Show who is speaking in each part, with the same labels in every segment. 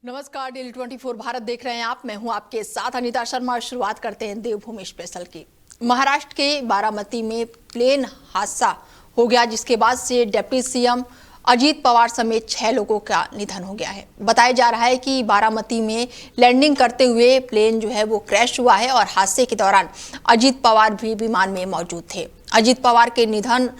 Speaker 1: नमस्कार, डेली 24 भारत देख रहे हैं आप। मैं हूं आपके साथ अनीता शर्मा। शुरुआत करते हैं देवभूमि स्पेशल की। महाराष्ट्र के बारामती में प्लेन हादसा हो गया, जिसके बाद से डिप्टी सीएम अजीत पवार समेत 6 लोगों का निधन हो गया है। बताया जा रहा है कि बारामती में लैंडिंग करते हुए प्लेन जो है वो क्रैश हुआ है और हादसे के दौरान अजीत पवार भी विमान में मौजूद थे। अजीत पवार के निधन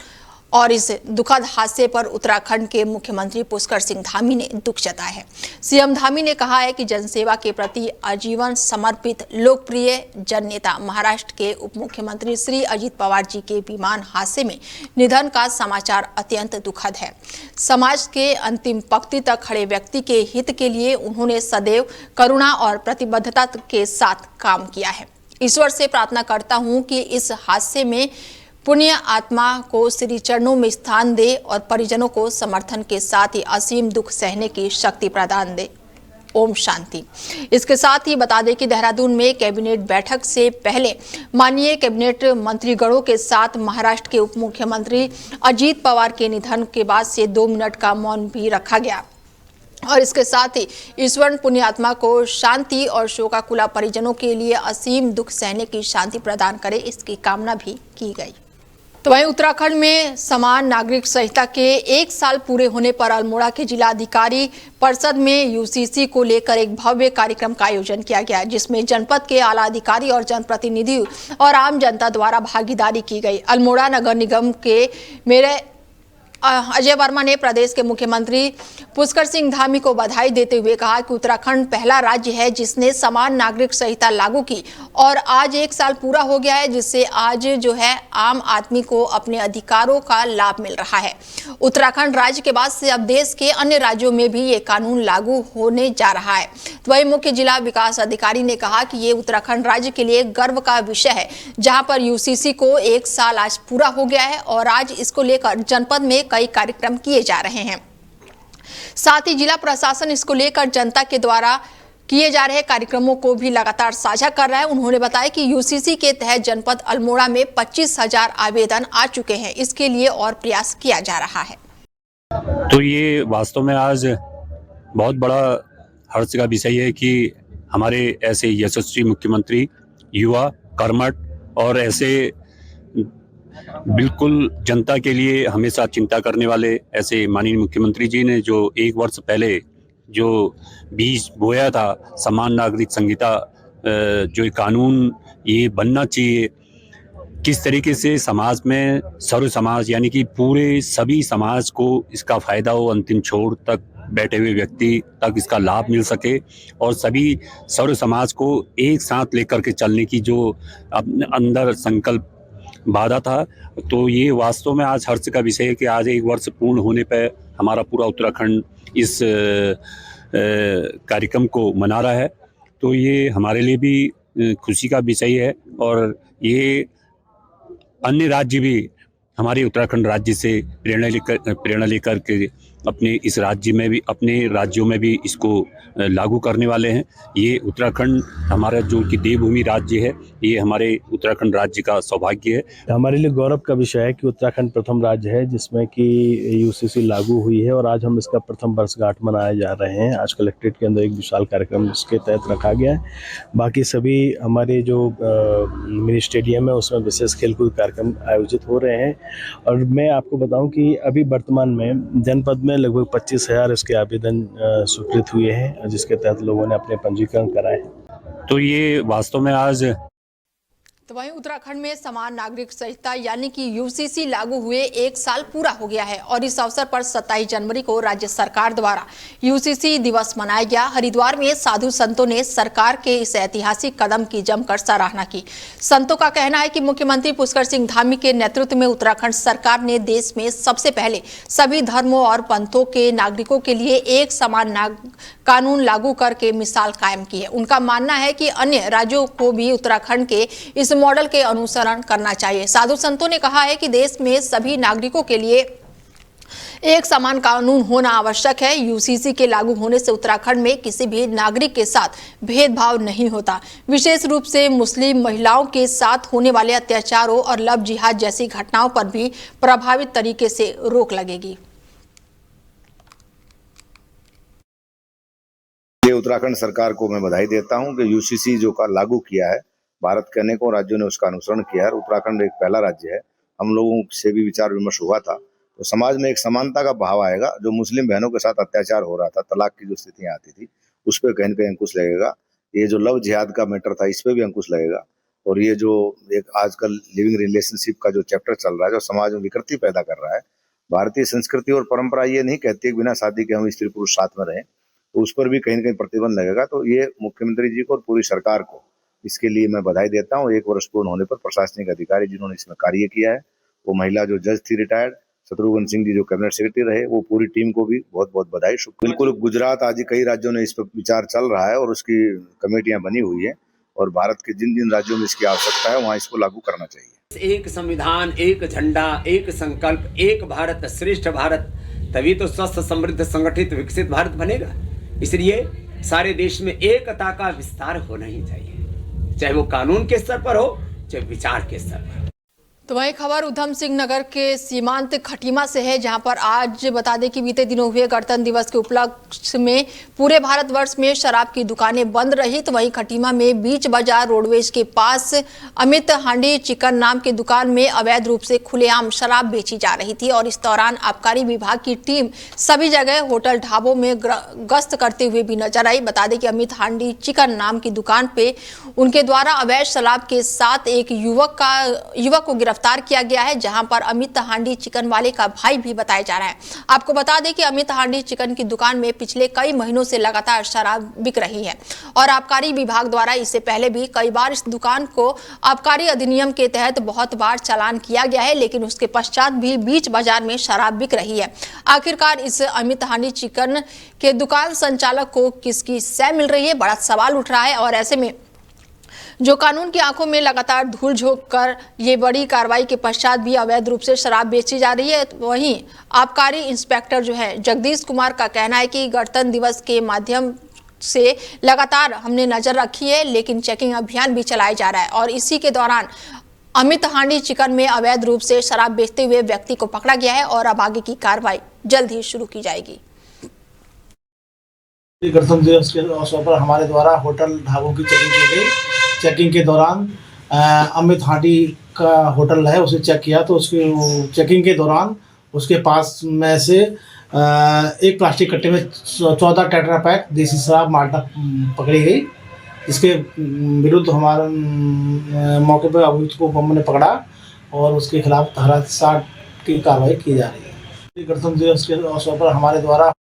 Speaker 1: और इस दुखद हादसे पर उत्तराखंड के मुख्यमंत्री पुष्कर सिंह धामी ने दुख जताया है। सीएम धामी ने कहा है कि जनसेवा के प्रति आजीवन समर्पित लोकप्रिय जननेता महाराष्ट्र के उप मुख्यमंत्री श्री अजीत पवार जी के विमान हादसे में निधन का समाचार अत्यंत दुखद है। समाज के अंतिम पंक्ति तक खड़े व्यक्ति के हित के लिए उन्होंने सदैव करुणा और प्रतिबद्धता के साथ काम किया है। ईश्वर से प्रार्थना करता हूं कि इस हादसे में पुण्य आत्मा को श्री चरणों में स्थान दे और परिजनों को समर्थन के साथ ही असीम दुख सहने की शक्ति प्रदान दे। ओम शांति। इसके साथ ही बता दें कि देहरादून में कैबिनेट बैठक से पहले माननीय कैबिनेट मंत्रीगणों के साथ महाराष्ट्र के उप मुख्यमंत्री अजीत पवार के निधन के बाद से 2 मिनट का मौन भी रखा गया और इसके साथ ही ईश्वर पुण्यात्मा को शांति और शोकाकुला परिजनों के लिए असीम दुख सहने की शांति प्रदान करे, इसकी कामना भी की गई। तो वहीं उत्तराखंड में समान नागरिक संहिता के 1 साल पूरे होने पर अल्मोड़ा के जिलाधिकारी परिषद में यूसीसी को लेकर एक भव्य कार्यक्रम का आयोजन किया गया, जिसमें जनपद के आला अधिकारी और जनप्रतिनिधि और आम जनता द्वारा भागीदारी की गई। अल्मोड़ा नगर निगम के मेयर अजय वर्मा ने प्रदेश के मुख्यमंत्री पुष्कर सिंह धामी को बधाई देते हुए कहा कि उत्तराखंड पहला राज्य है जिसने समान नागरिक संहिता लागू की और आज 1 साल पूरा हो गया है, जिससे आज जो है आम आदमी को अपने अधिकारों का लाभ मिल रहा है। उत्तराखंड राज्य के बाद से अब देश के अन्य राज्यों में भी ये कानून लागू होने जा रहा है। तो वही मुख्य जिला विकास अधिकारी ने कहा कि ये उत्तराखंड राज्य के लिए गर्व का विषय है, जहां पर यूसीसी को 1 साल आज पूरा हो गया है और आज इसको लेकर जनपद में कई कार्यक्रम किए जा रहे हैं। साथ ही जिला प्रशासन इसको लेकर जनता के द्वारा किए जा रहे कार्यक्रमों को भी लगातार साझा कर रहा है। उन्होंने बताया कि यूसीसी के तहत जनपद अल्मोड़ा में 25,000 आवेदन आ चुके हैं, इसके लिए और प्रयास किया जा रहा है।
Speaker 2: तो ये वास्तव में आज बहुत बड़ा हर्ष का विषय है कि हमारे ऐसे यशस्वी मुख्यमंत्री, युवा, कर्मठ और ऐसे बिल्कुल जनता के लिए हमेशा चिंता करने वाले ऐसे माननीय मुख्यमंत्री जी ने जो 1 वर्ष पहले जो बीज बोया था, समान नागरिक संहिता जो कानून ये बनना चाहिए, किस तरीके से समाज में सर्व समाज यानी कि पूरे सभी समाज को इसका फायदा हो, अंतिम छोर तक बैठे हुए व्यक्ति तक इसका लाभ मिल सके और सभी सर्व समाज को एक साथ लेकर के चलने की जो अपने अंदर संकल्प बाधा था। तो ये वास्तव में आज हर्ष का विषय है कि आज 1 वर्ष पूर्ण होने पर हमारा पूरा उत्तराखंड इस कार्यक्रम को मना रहा है। तो ये हमारे लिए भी खुशी का विषय है और ये अन्य राज्य भी हमारे उत्तराखंड राज्य से प्रेरणा लेकर के अपने इस राज्य में भी, अपने राज्यों में भी इसको लागू करने वाले हैं। ये उत्तराखंड हमारा जो कि देवभूमि राज्य है, ये हमारे उत्तराखंड राज्य का सौभाग्य है।
Speaker 3: हमारे लिए गौरव का विषय है कि उत्तराखंड प्रथम राज्य है जिसमें कि यूसीसी लागू हुई है और आज हम इसका प्रथम वर्षगांठ मनाए जा रहे हैं। आज कलेक्ट्रेट के अंदर एक विशाल कार्यक्रम इसके तहत रखा गया है। बाकी सभी हमारे जो मिनी स्टेडियम है उसमें विशेष खेलकूद कार्यक्रम आयोजित हो रहे हैं और मैं आपको बताऊं कि अभी वर्तमान में जनपद में लगभग 25,000 इसके आवेदन स्वीकृत हुए हैं जिसके तहत लोगों ने अपने पंजीकरण कराए।
Speaker 2: तो ये वास्तव में आज
Speaker 1: तो वहीं उत्तराखंड में समान नागरिक संहिता यानी कि यूसीसी लागू हुए 1 साल पूरा हो गया है और इस अवसर पर 27 जनवरी को राज्य सरकार द्वारा यूसीसी दिवस मनाया गया। हरिद्वार में साधु संतों ने सरकार के इस ऐतिहासिक कदम की जमकर सराहना की। संतों का कहना है कि मुख्यमंत्री पुष्कर सिंह धामी के नेतृत्व में उत्तराखंड सरकार ने देश में सबसे पहले सभी धर्मों और पंथों के नागरिकों के लिए एक समान कानून लागू करके मिसाल कायम की है। उनका मानना है कि अन्य राज्यों को भी उत्तराखंड के इस मॉडल के अनुसरण करना चाहिए। साधु संतों ने कहा है कि देश में सभी नागरिकों के लिए एक समान कानून होना आवश्यक है। यूसीसी के लागू होने से उत्तराखंड में किसी भी नागरिक के साथ भेदभाव नहीं होता। विशेष रूप से मुस्लिम महिलाओं के साथ होने वाले अत्याचारों और लव जिहाद जैसी घटनाओं पर भी प्रभावित तरीके से रोक लगेगी।
Speaker 4: उत्तराखंड सरकार को मैं बधाई देता हूं कि यूसीसी जो का लागू किया है, भारत के अनेकों राज्यों ने उसका अनुसरण किया है। उत्तराखंड एक पहला राज्य है। हम लोगों से भी विचार विमर्श हुआ था, तो समाज में एक समानता का भाव आएगा। जो मुस्लिम बहनों के साथ अत्याचार हो रहा था, तलाक की जो स्थितियां आती थी, उस पर कहीं न कहीं अंकुश लगेगा। ये जो लव जिहाद का मैटर था, इस पर भी अंकुश लगेगा। और ये जो एक आजकल लिविंग रिलेशनशिप का जो चैप्टर चल रहा है, जो समाज में विकृति पैदा कर रहा है, भारतीय संस्कृति और परंपरा ये नहीं कहती है कि बिना शादी के हम स्त्री पुरुष साथ में रहें, तो उस पर भी कहीं न कहीं प्रतिबंध लगेगा। तो ये मुख्यमंत्री जी को और पूरी सरकार को इसके लिए मैं बधाई देता हूँ। 1 वर्ष पूर्ण होने पर प्रशासनिक अधिकारी जिन्होंने इसमें कार्य किया है, वो महिला जो जज थी रिटायर्ड, शत्रुघ्न सिंह जी जो कैबिनेट सेक्रेटरी रहे, वो पूरी टीम को भी बहुत बहुत बधाई। बिल्कुल गुजरात आदि कई राज्यों में इस पर विचार चल रहा है और उसकी कमेटियां बनी हुई है, और भारत के जिन जिन राज्यों में इसकी आवश्यकता है वहाँ इसको लागू करना चाहिए।
Speaker 5: एक संविधान, एक झंडा, एक संकल्प, एक भारत श्रेष्ठ भारत, तभी तो स्वस्थ, समृद्ध, संगठित, विकसित भारत बनेगा। इसलिए सारे देश में एकता का विस्तार होना ही चाहिए, चाहे वो कानून के स्तर पर हो, चाहे विचार के स्तर पर।
Speaker 1: तो वही खबर उधम सिंह नगर के सीमांत खटीमा से है, जहां पर आज बता दें कि बीते दिनों हुए गणतंत्र दिवस के उपलक्ष्य में पूरे भारतवर्ष में शराब की दुकानें बंद रही। तो वहीं खटीमा में बीच बाजार रोडवेज के पास अमित हांडी चिकन नाम की दुकान में अवैध रूप से खुलेआम शराब बेची जा रही थी, और इस दौरान आबकारी विभाग की टीम सभी जगह होटल ढाबों में गश्त करते हुए भी नजर आई। बता दें कि अमित हांडी चिकन नाम की दुकान पे उनके द्वारा अवैध शराब के साथ एक युवक को गिरफ्तार किया गया है, जहां पर अमित हांडी चिकन वाले का भाई भी बताया जा रहा है। आपको बता दें कि अमित हांडी चिकन की दुकान में पिछले कई महीनों से लगातार शराब बिक रही है, और आबकारी विभाग द्वारा इससे पहले भी कई बार इस दुकान को आबकारी अधिनियम के तहत बहुत बार चालान किया गया है, लेकिन उसके पश्चात भी बीच बाजार में शराब बिक रही है। आखिरकार इस अमित हांडी चिकन के दुकान संचालक को किसकी सह मिल रही है, बड़ा सवाल उठ रहा है। और ऐसे में जो कानून की आंखों में लगातार धूल झोंक कर ये बड़ी कार्रवाई के पश्चात भी अवैध रूप से शराब बेची जा रही है। वहीं आबकारी इंस्पेक्टर जो है जगदीश कुमार का कहना है कि गणतंत्र दिवस के माध्यम से लगातार हमने नजर रखी है, लेकिन चेकिंग अभियान भी चलाया जा रहा है, और इसी के दौरान अमित हांडी चिकन में अवैध रूप से शराब बेचते हुए व्यक्ति को पकड़ा गया है, और अब आगे की कार्रवाई जल्द ही शुरू की जाएगी।
Speaker 6: गणतंत्र दिवस के अवसर पर हमारे द्वारा होटल ढाबों की चेकिंग की गई। चेकिंग के दौरान अमित हांडी का होटल है, उसे चेक किया, तो उसके चेकिंग के दौरान उसके पास में से एक प्लास्टिक कट्टे में 14 टेट्रा पैक देसी शराब माल्टा पकड़ी गई। इसके विरुद्ध हमारे मौके पर अभियुक्त को हमने पकड़ा और उसके खिलाफ धारा 60 की कार्रवाई की जा रही है। गणतंत्र दिवस के अवसर पर हमारे द्वारा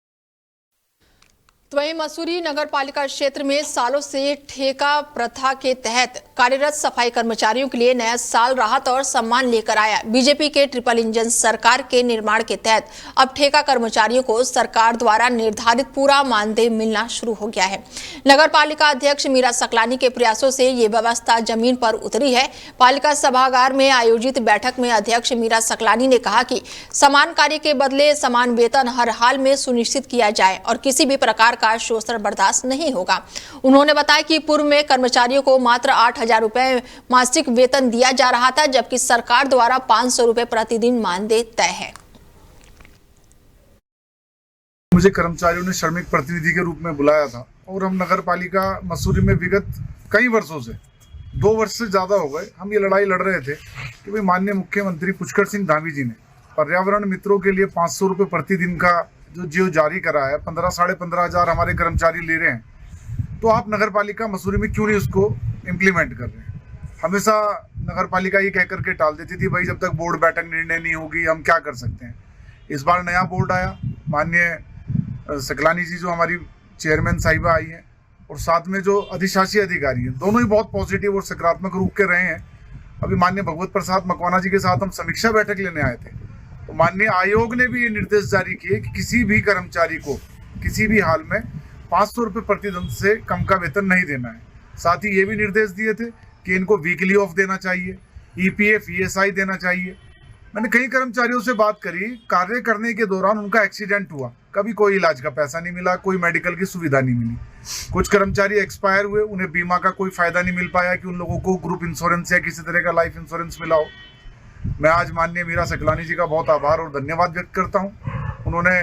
Speaker 1: तो वहीं मसूरी नगर पालिका क्षेत्र में सालों से ठेका प्रथा के तहत कार्यरत सफाई कर्मचारियों के लिए नया साल राहत और सम्मान लेकर आया। बीजेपी के ट्रिपल इंजन सरकार के निर्माण के तहत अब ठेका कर्मचारियों को सरकार द्वारा निर्धारित पूरा मानदेय मिलना शुरू हो गया है। नगर पालिका अध्यक्ष मीरा सकलानी के प्रयासों से ये व्यवस्था जमीन पर उतरी है। पालिका सभागार में आयोजित बैठक में अध्यक्ष मीरा सकलानी ने कहा कि समान कार्य के बदले समान वेतन हर हाल में सुनिश्चित किया जाए और किसी भी प्रकार का शोषण बर्दाश्त नहीं होगा। उन्होंने बताया कि पूर्व में कर्मचारियों को मात्र 8,000 रुपए मासिक वेतन दिया जा रहा था, जबकि सरकार द्वारा 500 रुपए प्रतिदिन मानदेय तय है।
Speaker 7: मुझे कर्मचारियों ने श्रमिक प्रतिनिधि के रूप में बुलाया था और हम नगर पालिका मसूरी में विगत कई वर्षों से 2 वर्ष से ज्यादा हो गए हम ये लड़ाई लड़ रहे थे कि भाई माननीय मुख्यमंत्री पुष्कर सिंह धामी जी ने पर्यावरण मित्रों के लिए 500 रुपए प्रतिदिन का जो जारी करा है, 15,000 साढ़े 15,000 हमारे कर्मचारी ले रहे हैं, तो आप नगर पालिका मसूरी में क्यों नहीं उसको इम्प्लीमेंट कर रहे हैं। हमेशा नगर पालिका ये कह करके टाल देती थी भाई जब तक बोर्ड बैठक निर्णय नहीं होगी हम क्या कर सकते हैं। इस बार नया बोर्ड आया, माननीय सकलानी जी जो हमारी चेयरमैन साहिबा आई हैं और साथ में जो अधिशासी अधिकारी हैं, दोनों ही बहुत पॉजिटिव और सकारात्मक रूप के रहे हैं। अभी माननीय भगवत प्रसाद मकवाना जी के साथ हम समीक्षा बैठक लेने आए थे, तो माननीय आयोग ने भी ये निर्देश जारी किए कि किसी भी कर्मचारी को किसी भी हाल में 500 रुपये प्रतिदिन से कम का वेतन नहीं देना है। साथ ही ये भी निर्देश दिए थे कि इनको वीकली ऑफ देना चाहिए, EPF ESI देना चाहिए। मैंने कई कर्मचारियों से बात करी, कार्य करने के दौरान उनका एक्सीडेंट हुआ, कभी कोई इलाज का पैसा नहीं मिला, कोई मेडिकल की सुविधा नहीं मिली। कुछ कर्मचारी एक्सपायर हुए, उन्हें बीमा का कोई फायदा नहीं मिल पाया कि उन लोगों को ग्रुप इंश्योरेंस या किसी तरह का लाइफ इंश्योरेंस मिला हो। मैं आज माननीय मीरा सकलानी जी का बहुत आभार और धन्यवाद व्यक्त करता हूं। उन्होंने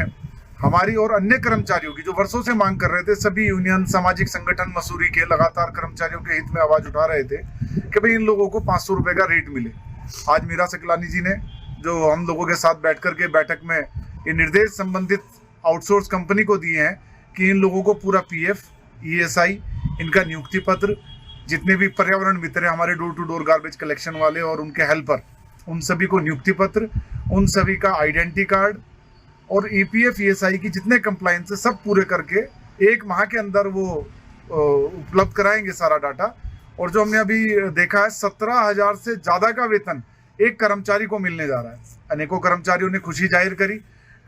Speaker 7: हमारी और अन्य कर्मचारियों की जो वर्षों से मांग कर रहे थे, सभी यूनियन, सामाजिक संगठन मसूरी के लगातार कर्मचारियों के हित में आवाज उठा रहे थे कि भाई इन लोगों को 500 रुपए का रेट मिले। आज मीरा सकलानी जी ने जो हम लोगों के साथ बैठ के बैठक में ये निर्देश संबंधित आउटसोर्स कंपनी को दिए हैं कि इन लोगों को पूरा PF, ESI, इनका नियुक्ति पत्र, जितने भी पर्यावरण मित्र हैं हमारे door to door garbage collection वाले और उनके हेल्पर, उन सभी को नियुक्ति पत्र, उन सभी का आइडेंटिटी कार्ड और EPF, ESI की जितने कंप्लायंस है सब पूरे करके 1 माह के अंदर वो उपलब्ध कराएंगे सारा डाटा। और जो हमने अभी देखा है 17,000 से ज़्यादा का वेतन एक कर्मचारी को मिलने जा रहा है। अनेकों कर्मचारियों ने खुशी जाहिर करी,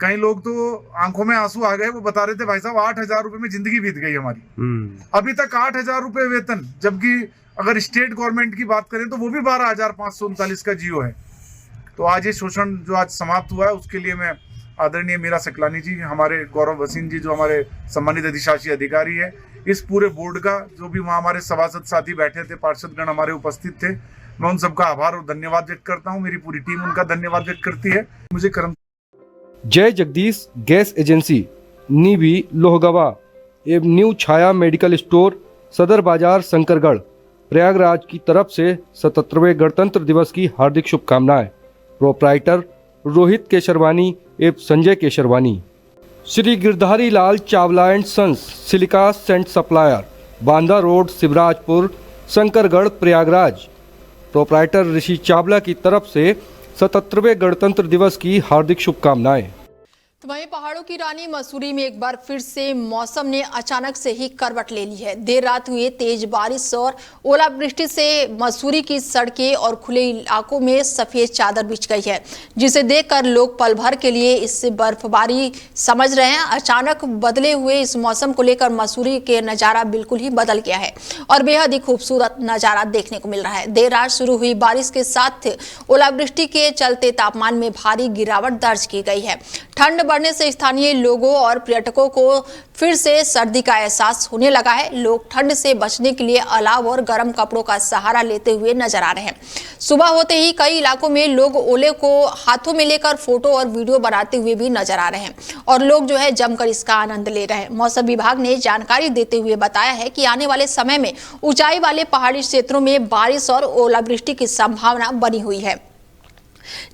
Speaker 7: कई लोग तो आंखों में आंसू आ गए, वो बता रहे थे भाई साहब 8,000 रुपए में जिंदगी बीत गई हमारी। अभी तक 8,000 रुपए वेतन, जबकि अगर स्टेट गवर्नमेंट की बात करें तो वो भी 12,539 का जियो है। तो आज ये शोषण जो आज समाप्त हुआ है उसके लिए मैं आदरणीय मीरा सकलानी जी, हमारे गौरव वसीन जी जो हमारे सम्मानित अधिशासी अधिकारी है, इस पूरे बोर्ड का, जो भी वहाँ हमारे सभासद साथी बैठे थे, पार्षदगण हमारे उपस्थित थे, मैं उन सबका आभार और धन्यवाद व्यक्त करता हूँ। मेरी पूरी टीम उनका धन्यवाद व्यक्त करती है। मुझे
Speaker 8: जय जगदीश गैस एजेंसी, नीवी लोहगवा एवं न्यू छाया मेडिकल स्टोर, सदर बाजार, शंकरगढ़, प्रयागराज की तरफ से 77वें गणतंत्र दिवस की हार्दिक शुभकामनाएं। प्रोप्राइटर रोहित केशरवानी एवं Sanjay Kesharwani. Shri Girdhari Lal Chawla and sons, silica sand supplier, Banda road, Shivrajpur, Shankargarh, Prayagraj. Proprietor Rishi Chawla की तरफ से 77वें गणतंत्र दिवस की हार्दिक शुभकामनाएं।
Speaker 1: तो वहीं पहाड़ों की रानी मसूरी में एक बार फिर से मौसम ने अचानक से ही करवट ले ली है। देर रात हुए तेज बारिश और ओलावृष्टि से मसूरी की सड़कें और खुले इलाकों में सफेद चादर बिछ गई है, जिसे देखकर लोग पल भर के लिए इससे बर्फबारी समझ रहे हैं। अचानक बदले हुए इस मौसम को लेकर मसूरी के नज़ारा बिल्कुल ही बदल गया है और बेहद ही खूबसूरत नज़ारा देखने को मिल रहा है। देर रात शुरू हुई बारिश के साथ ओलावृष्टि के चलते तापमान में भारी गिरावट दर्ज की गई है। ठंड बढ़ने से स्थानीय लोगों और पर्यटकों को फिर से सर्दी का एहसास होने लगा है। लोग ठंड से बचने के लिए अलाव और गर्म कपड़ों का सहारा लेते हुए नजर आ रहे हैं। सुबह होते ही कई इलाकों में लोग ओले को हाथों में लेकर फोटो और वीडियो बनाते हुए भी नजर आ रहे हैं और लोग जो है जमकर इसका आनंद ले रहे हैं। मौसम विभाग ने जानकारी देते हुए बताया है कि आने वाले समय में ऊंचाई वाले पहाड़ी क्षेत्रों में बारिश और ओलावृष्टि की संभावना बनी हुई है,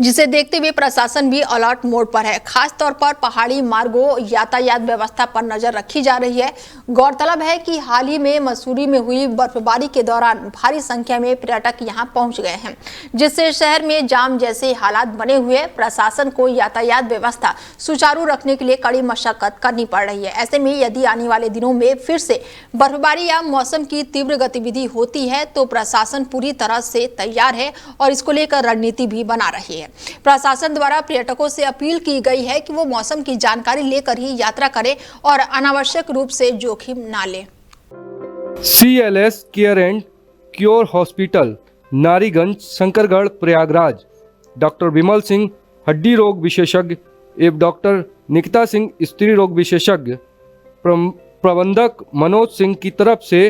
Speaker 1: जिसे देखते हुए प्रशासन भी अलर्ट मोड पर है। खास तौर पर पहाड़ी मार्गों यातायात व्यवस्था पर नजर रखी जा रही है। गौरतलब है कि हाल ही में मसूरी में हुई बर्फबारी के दौरान भारी संख्या में पर्यटक यहां पहुंच गए हैं, जिससे शहर में जाम जैसे हालात बने हुए। प्रशासन को यातायात व्यवस्था सुचारू रखने के लिए कड़ी मशक्कत करनी पड़ रही है। ऐसे में यदि आने वाले दिनों में फिर से बर्फबारी या मौसम की तीव्र गतिविधि होती है तो प्रशासन पूरी तरह से तैयार है और इसको लेकर रणनीति भी बना रही है। प्रशासन द्वारा पर्यटकों से अपील की गई है कि वो मौसम की जानकारी लेकर ही यात्रा करें और अनावश्यक रूप से जोखिम ना लें।
Speaker 8: CLS care and cure hospital, Nariganj, Shankargarh, Prayagraj. Doctor Vimal Singh, हड्डी रोग विशेषज्ञ एवं डॉक्टर निकिता सिंह, स्त्री रोग विशेषज्ञ, प्रबंधक मनोज सिंह की तरफ से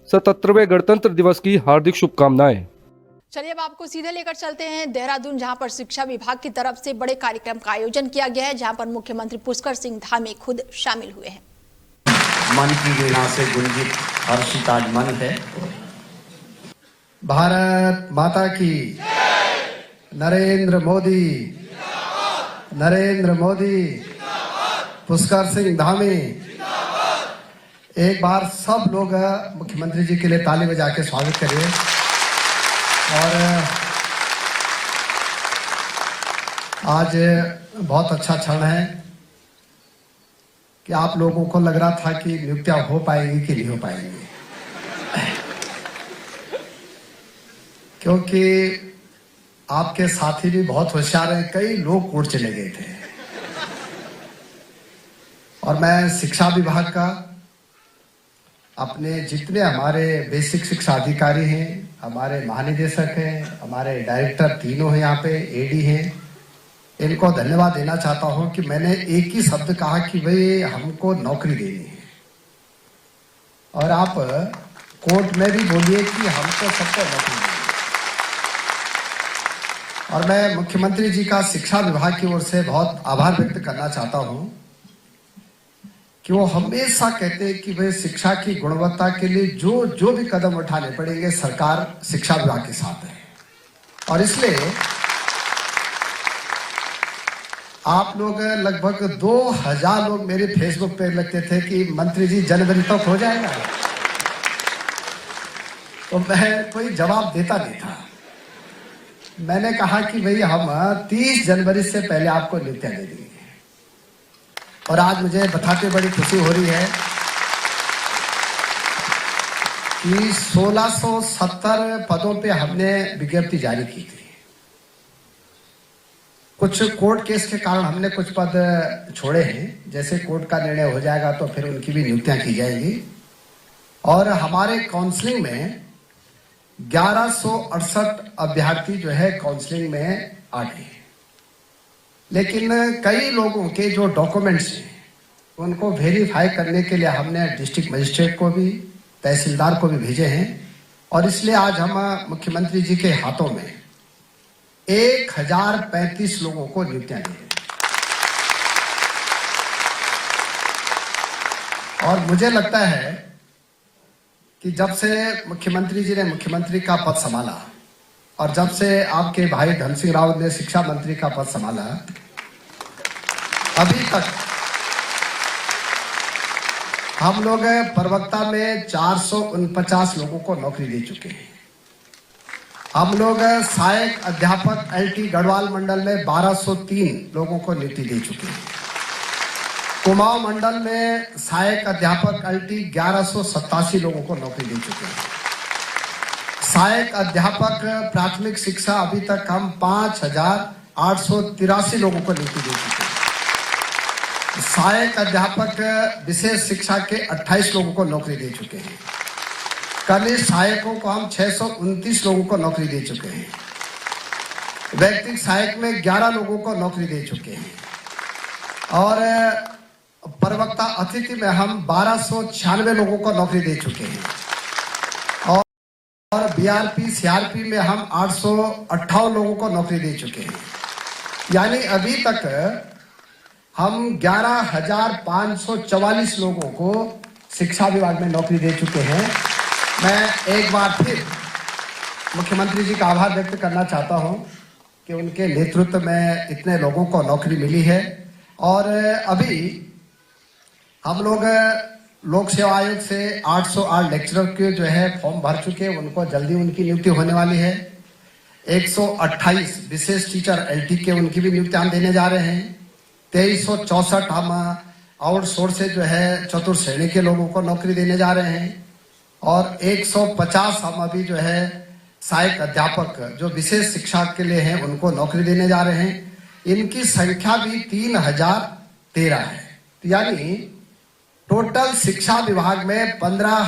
Speaker 8: 77वें गणतंत्र दिवस की हार्दिक शुभकामनाएं।
Speaker 1: चलिए अब आपको सीधे लेकर चलते हैं देहरादून, जहां पर शिक्षा विभाग की तरफ से बड़े कार्यक्रम का आयोजन किया गया है, जहां पर मुख्यमंत्री पुष्कर सिंह धामी खुद शामिल हुए हैं।
Speaker 9: मन की वीणा से गुंजित हर्षित आज मन है। भारत माता की, नरेंद्र मोदी, नरेंद्र मोदी, पुष्कर सिंह धामी। एक बार सब लोग मुख्यमंत्री जी के लिए ताली बजा के स्वागत करिए। और आज बहुत अच्छा क्षण है कि आप लोगों को लग रहा था कि नियुक्तियां हो पाएंगी कि नहीं हो पाएंगी, क्योंकि आपके साथी भी बहुत होशियार हैं। कई लोग कोर्ट चले गए थे और मैं शिक्षा विभाग का अपने जितने हमारे बेसिक शिक्षा अधिकारी हैं, हमारे महानिदेशक हैं, हमारे डायरेक्टर तीनों हैं, यहाँ पे AD हैं, इनको धन्यवाद देना चाहता हूं कि मैंने एक ही शब्द कहा कि भाई हमको नौकरी देनी है, और आप कोर्ट में भी बोलिए कि हमको सबको नौकरी देनी है। और मैं मुख्यमंत्री जी का शिक्षा विभाग की ओर से बहुत आभार व्यक्त करना चाहता हूं कि वो हमेशा कहते हैं कि भाई शिक्षा की गुणवत्ता के लिए जो भी कदम उठाने पड़ेंगे सरकार शिक्षा विभाग के साथ है। और इसलिए आप लोग लगभग 2000 लोग मेरे फेसबुक पे लिखते थे कि मंत्री जी जनवरी तक हो जाएगा, तो मैं कोई जवाब देता नहीं था। मैंने कहा कि भाई हम 30 जनवरी से पहले आपको नियुक्तियां दे देंगे। और आज मुझे बताते बड़ी खुशी हो रही है कि 1670 पदों पे हमने विज्ञप्ति जारी की थी। कुछ कोर्ट केस के कारण हमने कुछ पद छोड़े हैं, जैसे कोर्ट का निर्णय हो जाएगा तो फिर उनकी भी नियुक्तियां की जाएगी। और हमारे काउंसलिंग में 1168 अभ्यर्थी जो है काउंसलिंग में आ गए, लेकिन कई लोगों के जो डॉक्यूमेंट्स हैं उनको वेरीफाई करने के लिए हमने डिस्ट्रिक्ट मजिस्ट्रेट को भी, तहसीलदार को भी भेजे हैं। और इसलिए आज हम मुख्यमंत्री जी के हाथों में 1035 लोगों को नियुक्तियां दी हैं। और मुझे लगता है कि जब से मुख्यमंत्री जी ने मुख्यमंत्री का पद संभाला और जब से आपके भाई धन सिंह रावत ने शिक्षा मंत्री का पद संभाला, अभी तक हम लोग प्रवक्ता में 449 लोगों को नौकरी दे चुके हैं। हम लोग सहायक अध्यापक LT गढ़वाल मंडल में 1203 लोगों को नियुक्ति दे चुके हैं। कुमाऊं मंडल में सहायक अध्यापक LT 1187 लोगों को नौकरी दे चुके हैं। सहायक अध्यापक प्राथमिक शिक्षा अभी तक हम 5883 लोगों को नियुक्ति दे चुके हैं। सहायक अध्यापक विशेष शिक्षा के 28 लोगों को नौकरी दे चुके हैं। कनिष्ठ सहायकों को हम 629 लोगों को नौकरी दे चुके हैं। व्यक्तिगत सहायक में 11 लोगों को नौकरी दे चुके हैं। और प्रवक्ता अतिथि में हम 1296 लोगों को नौकरी दे चुके हैं। और BRP CRP में हम 858 लोगों को नौकरी दे चुके हैं। यानी अभी तक हम 11,544 लोगों को शिक्षा विभाग में नौकरी दे चुके हैं। मैं एक बार फिर मुख्यमंत्री जी का आभार व्यक्त करना चाहता हूं कि उनके नेतृत्व में इतने लोगों को नौकरी मिली है। और अभी हम लोग लोक सेवा आयोग से 808 लेक्चरर के जो है फॉर्म भर चुके हैं, उनको जल्दी उनकी नियुक्ति होने वाली है। 128 विशेष टीचर LT के उनकी भी नियुक्ति हम देने जा रहे हैं। 2364 हम आउटसोर्स से जो है चतुर्थ श्रेणी के लोगों को नौकरी देने जा रहे हैं। और 150 हम अभी जो है सहायक अध्यापक जो विशेष शिक्षा के लिए हैं उनको नौकरी देने जा रहे हैं। इनकी संख्या भी 3013 है। यानी टोटल शिक्षा विभाग में 15